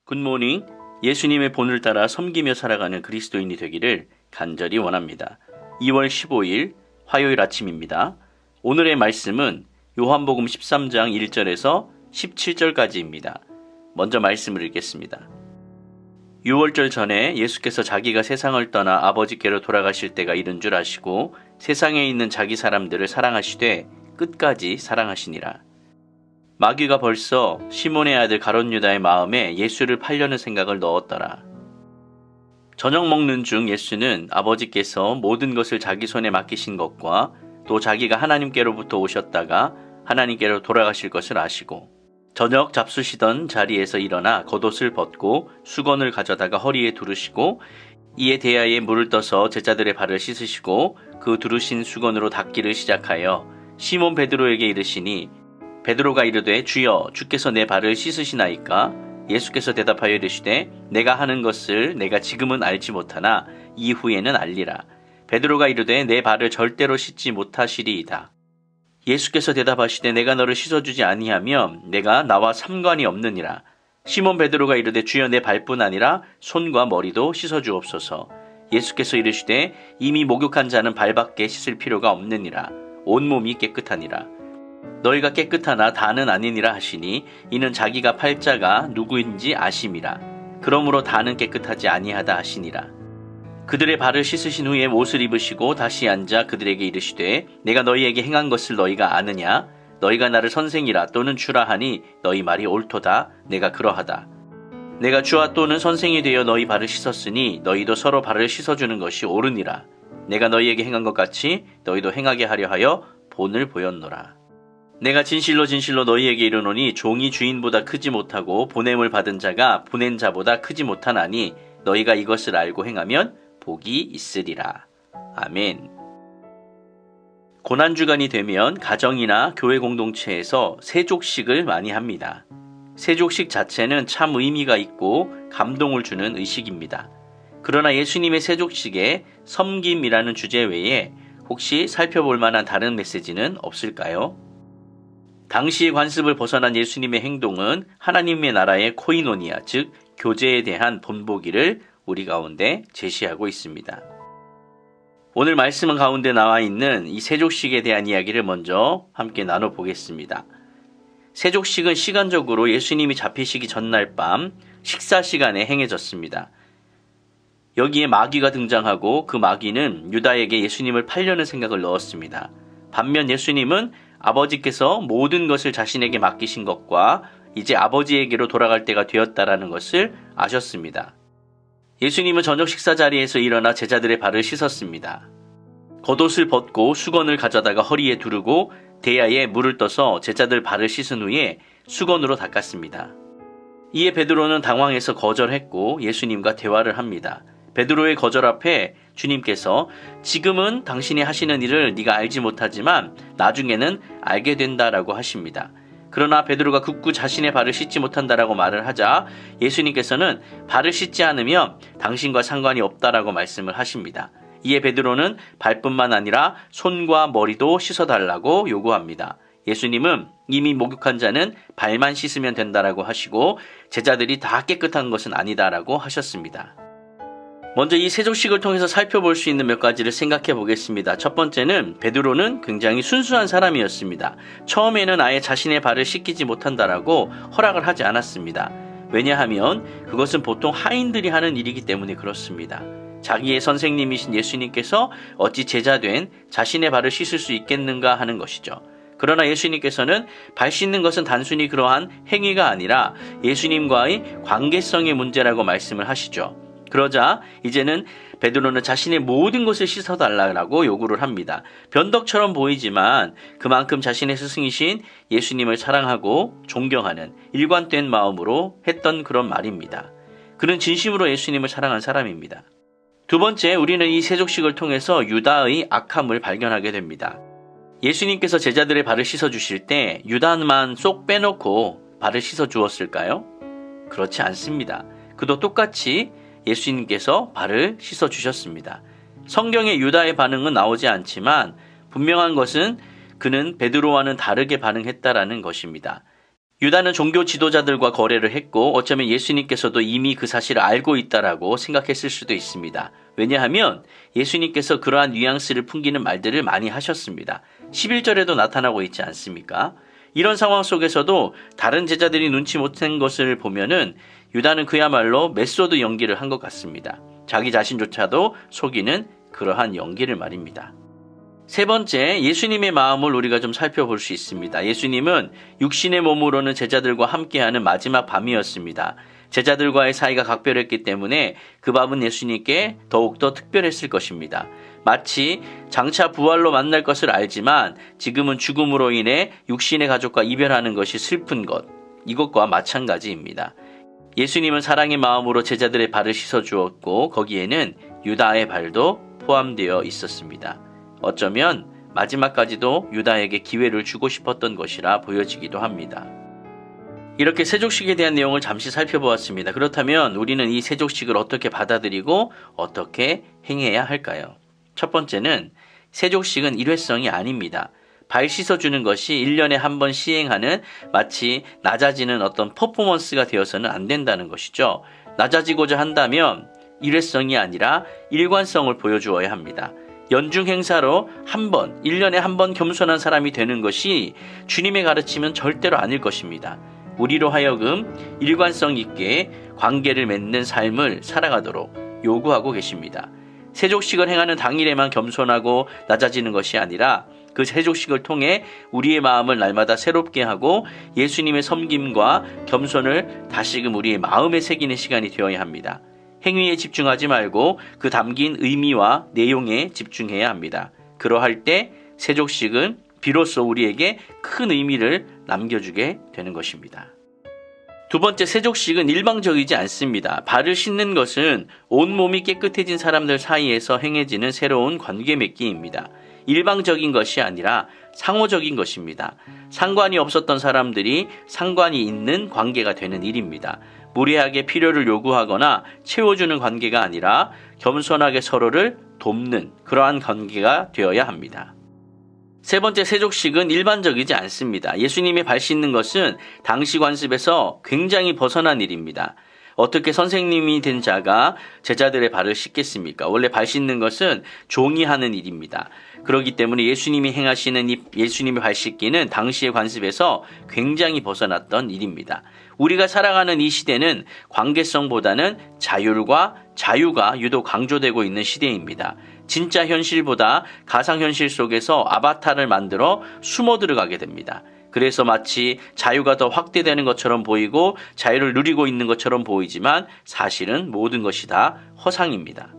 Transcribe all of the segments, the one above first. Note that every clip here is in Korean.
굿모닝. 예수님의 본을 따라 섬기며 살아가는 그리스도인이 되기를 간절히 원합니다. 2월 15일 화요일 아침입니다. 오늘의 말씀은 요한복음 13장 1절에서 17절까지입니다. 먼저 말씀을 읽겠습니다. 유월절 전에 예수께서 자기가 세상을 떠나 아버지께로 돌아가실 때가 이른 줄 아시고 세상에 있는 자기 사람들을 사랑하시되 끝까지 사랑하시니라. 마귀가 벌써 시몬의 아들 가롯 유다의 마음에 예수를 팔려는 생각을 넣었더라. 저녁 먹는 중 예수는 아버지께서 모든 것을 자기 손에 맡기신 것과 또 자기가 하나님께로부터 오셨다가 하나님께로 돌아가실 것을 아시고 저녁 잡수시던 자리에서 일어나 겉옷을 벗고 수건을 가져다가 허리에 두르시고 이에 대야에 물을 떠서 제자들의 발을 씻으시고 그 두르신 수건으로 닦기를 시작하여 시몬 베드로에게 이르시니 베드로가 이르되 주여 주께서 내 발을 씻으시나이까? 예수께서 대답하여 이르시되 내가 하는 것을 내가 지금은 알지 못하나 이후에는 알리라. 베드로가 이르되 내 발을 절대로 씻지 못하시리이다. 예수께서 대답하시되 내가 너를 씻어주지 아니하면 내가 나와 상관이 없느니라. 시몬 베드로가 이르되 주여 내 발뿐 아니라 손과 머리도 씻어주옵소서. 예수께서 이르시되 이미 목욕한 자는 발밖에 씻을 필요가 없느니라. 온몸이 깨끗하니라. 너희가 깨끗하나 다는 아니니라 하시니 이는 자기가 팔자가 누구인지 아심이라. 그러므로 다는 깨끗하지 아니하다 하시니라. 그들의 발을 씻으신 후에 옷을 입으시고 다시 앉아 그들에게 이르시되 내가 너희에게 행한 것을 너희가 아느냐? 너희가 나를 선생이라 또는 주라 하니 너희 말이 옳도다. 내가 그러하다. 내가 주와 또는 선생이 되어 너희 발을 씻었으니 너희도 서로 발을 씻어주는 것이 옳으니라. 내가 너희에게 행한 것 같이 너희도 행하게 하려 하여 본을 보였노라. 내가 진실로 진실로 너희에게 이르노니 종이 주인보다 크지 못하고 보냄을 받은 자가 보낸 자보다 크지 못하나니 너희가 이것을 알고 행하면 복이 있으리라. 아멘. 고난주간이 되면 가정이나 교회 공동체에서 세족식을 많이 합니다. 세족식 자체는 참 의미가 있고 감동을 주는 의식입니다. 그러나 예수님의 세족식에 섬김이라는 주제 외에 혹시 살펴볼 만한 다른 메시지는 없을까요? 당시의 관습을 벗어난 예수님의 행동은 하나님의 나라의 코이노니아, 즉 교제에 대한 본보기를 우리 가운데 제시하고 있습니다. 오늘 말씀 가운데 나와 있는 이 세족식에 대한 이야기를 먼저 함께 나눠보겠습니다. 세족식은 시간적으로 예수님이 잡히시기 전날 밤 식사 시간에 행해졌습니다. 여기에 마귀가 등장하고 그 마귀는 유다에게 예수님을 팔려는 생각을 넣었습니다. 반면 예수님은 아버지께서 모든 것을 자신에게 맡기신 것과 이제 아버지에게로 돌아갈 때가 되었다라는 것을 아셨습니다. 예수님은 저녁 식사 자리에서 일어나 제자들의 발을 씻었습니다. 겉옷을 벗고 수건을 가져다가 허리에 두르고 대야에 물을 떠서 제자들 발을 씻은 후에 수건으로 닦았습니다. 이에 베드로는 당황해서 거절했고 예수님과 대화를 합니다. 베드로의 거절 앞에 주님께서 지금은 당신이 하시는 일을 네가 알지 못하지만 나중에는 알게 된다라고 하십니다. 그러나 베드로가 굳고 자신의 발을 씻지 못한다라고 말을 하자 예수님께서는 발을 씻지 않으면 당신과 상관이 없다라고 말씀을 하십니다. 이에 베드로는 발뿐만 아니라 손과 머리도 씻어달라고 요구합니다. 예수님은 이미 목욕한 자는 발만 씻으면 된다라고 하시고 제자들이 다 깨끗한 것은 아니다라고 하셨습니다. 먼저 이 세족식을 통해서 살펴볼 수 있는 몇 가지를 생각해 보겠습니다. 첫 번째는 베드로는 굉장히 순수한 사람이었습니다. 처음에는 아예 자신의 발을 씻기지 못한다라고 허락을 하지 않았습니다. 왜냐하면 그것은 보통 하인들이 하는 일이기 때문에 그렇습니다. 자기의 선생님이신 예수님께서 어찌 제자된 자신의 발을 씻을 수 있겠는가 하는 것이죠. 그러나 예수님께서는 발 씻는 것은 단순히 그러한 행위가 아니라 예수님과의 관계성의 문제라고 말씀을 하시죠. 그러자 이제는 베드로는 자신의 모든 것을 씻어달라고 요구를 합니다. 변덕처럼 보이지만 그만큼 자신의 스승이신 예수님을 사랑하고 존경하는 일관된 마음으로 했던 그런 말입니다. 그는 진심으로 예수님을 사랑한 사람입니다. 두 번째, 우리는 이 세족식을 통해서 유다의 악함을 발견하게 됩니다. 예수님께서 제자들의 발을 씻어주실 때 유다만 쏙 빼놓고 발을 씻어주었을까요? 그렇지 않습니다. 그도 똑같이 예수님께서 발을 씻어주셨습니다. 성경에 유다의 반응은 나오지 않지만 분명한 것은 그는 베드로와는 다르게 반응했다라는 것입니다. 유다는 종교 지도자들과 거래를 했고 어쩌면 예수님께서도 이미 그 사실을 알고 있다라고 생각했을 수도 있습니다. 왜냐하면 예수님께서 그러한 뉘앙스를 풍기는 말들을 많이 하셨습니다. 11절에도 나타나고 있지 않습니까? 이런 상황 속에서도 다른 제자들이 눈치 못한 것을 보면은 유다는 그야말로 메소드 연기를 한 것 같습니다. 자기 자신조차도 속이는 그러한 연기를 말입니다. 세 번째, 예수님의 마음을 우리가 좀 살펴볼 수 있습니다. 예수님은 육신의 몸으로는 제자들과 함께하는 마지막 밤이었습니다. 제자들과의 사이가 각별했기 때문에 그 밤은 예수님께 더욱더 특별했을 것입니다. 마치 장차 부활로 만날 것을 알지만 지금은 죽음으로 인해 육신의 가족과 이별하는 것이 슬픈 것, 이것과 마찬가지입니다. 예수님은 사랑의 마음으로 제자들의 발을 씻어주었고 거기에는 유다의 발도 포함되어 있었습니다. 어쩌면 마지막까지도 유다에게 기회를 주고 싶었던 것이라 보여지기도 합니다. 이렇게 세족식에 대한 내용을 잠시 살펴보았습니다. 그렇다면 우리는 이 세족식을 어떻게 받아들이고 어떻게 행해야 할까요? 첫 번째는 세족식은 일회성이 아닙니다. 발 씻어주는 것이 1년에 한 번 시행하는 마치 낮아지는 어떤 퍼포먼스가 되어서는 안 된다는 것이죠. 낮아지고자 한다면 일회성이 아니라 일관성을 보여주어야 합니다. 연중 행사로 1년에 한 번 겸손한 사람이 되는 것이 주님의 가르침은 절대로 아닐 것입니다. 우리로 하여금 일관성 있게 관계를 맺는 삶을 살아가도록 요구하고 계십니다. 세족식을 행하는 당일에만 겸손하고 낮아지는 것이 아니라 그 세족식을 통해 우리의 마음을 날마다 새롭게 하고 예수님의 섬김과 겸손을 다시금 우리의 마음에 새기는 시간이 되어야 합니다. 행위에 집중하지 말고 그 담긴 의미와 내용에 집중해야 합니다. 그러할 때 세족식은 비로소 우리에게 큰 의미를 남겨주게 되는 것입니다. 두 번째, 세족식은 일방적이지 않습니다. 발을 씻는 것은 온몸이 깨끗해진 사람들 사이에서 행해지는 새로운 관계 맺기입니다. 일방적인 것이 아니라 상호적인 것입니다. 상관이 없었던 사람들이 상관이 있는 관계가 되는 일입니다. 무례하게 필요를 요구하거나 채워주는 관계가 아니라 겸손하게 서로를 돕는 그러한 관계가 되어야 합니다. 세 번째, 세족식은 일반적이지 않습니다. 예수님의 발 씻는 것은 당시 관습에서 굉장히 벗어난 일입니다. 어떻게 선생님이 된 자가 제자들의 발을 씻겠습니까? 원래 발 씻는 것은 종이 하는 일입니다. 그렇기 때문에 예수님이 행하시는 이 예수님의 발 씻기는 당시의 관습에서 굉장히 벗어났던 일입니다. 우리가 살아가는 이 시대는 관계성보다는 자율과 자유가 유독 강조되고 있는 시대입니다. 진짜 현실보다 가상현실 속에서 아바타를 만들어 숨어 들어가게 됩니다. 그래서 마치 자유가 더 확대되는 것처럼 보이고 자유를 누리고 있는 것처럼 보이지만 사실은 모든 것이 다 허상입니다.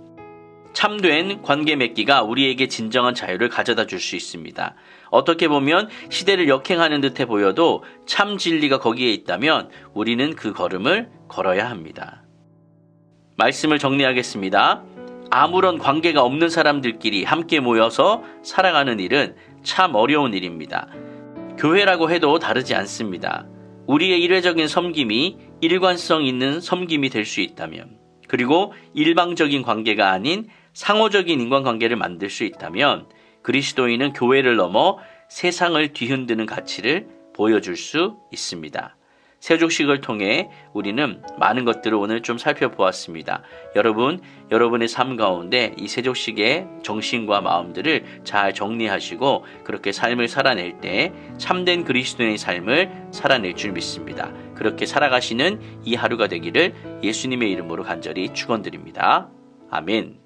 참된 관계 맺기가 우리에게 진정한 자유를 가져다 줄 수 있습니다. 어떻게 보면 시대를 역행하는 듯해 보여도 참 진리가 거기에 있다면 우리는 그 걸음을 걸어야 합니다. 말씀을 정리하겠습니다. 아무런 관계가 없는 사람들끼리 함께 모여서 살아가는 일은 참 어려운 일입니다. 교회라고 해도 다르지 않습니다. 우리의 일회적인 섬김이 일관성 있는 섬김이 될 수 있다면, 그리고 일방적인 관계가 아닌 상호적인 인간관계를 만들 수 있다면 그리스도인은 교회를 넘어 세상을 뒤흔드는 가치를 보여줄 수 있습니다. 세족식을 통해 우리는 많은 것들을 오늘 좀 살펴보았습니다. 여러분의 삶 가운데 이 세족식의 정신과 마음들을 잘 정리하시고 그렇게 삶을 살아낼 때 참된 그리스도인의 삶을 살아낼 줄 믿습니다. 그렇게 살아가시는 이 하루가 되기를 예수님의 이름으로 간절히 축원드립니다. 아멘.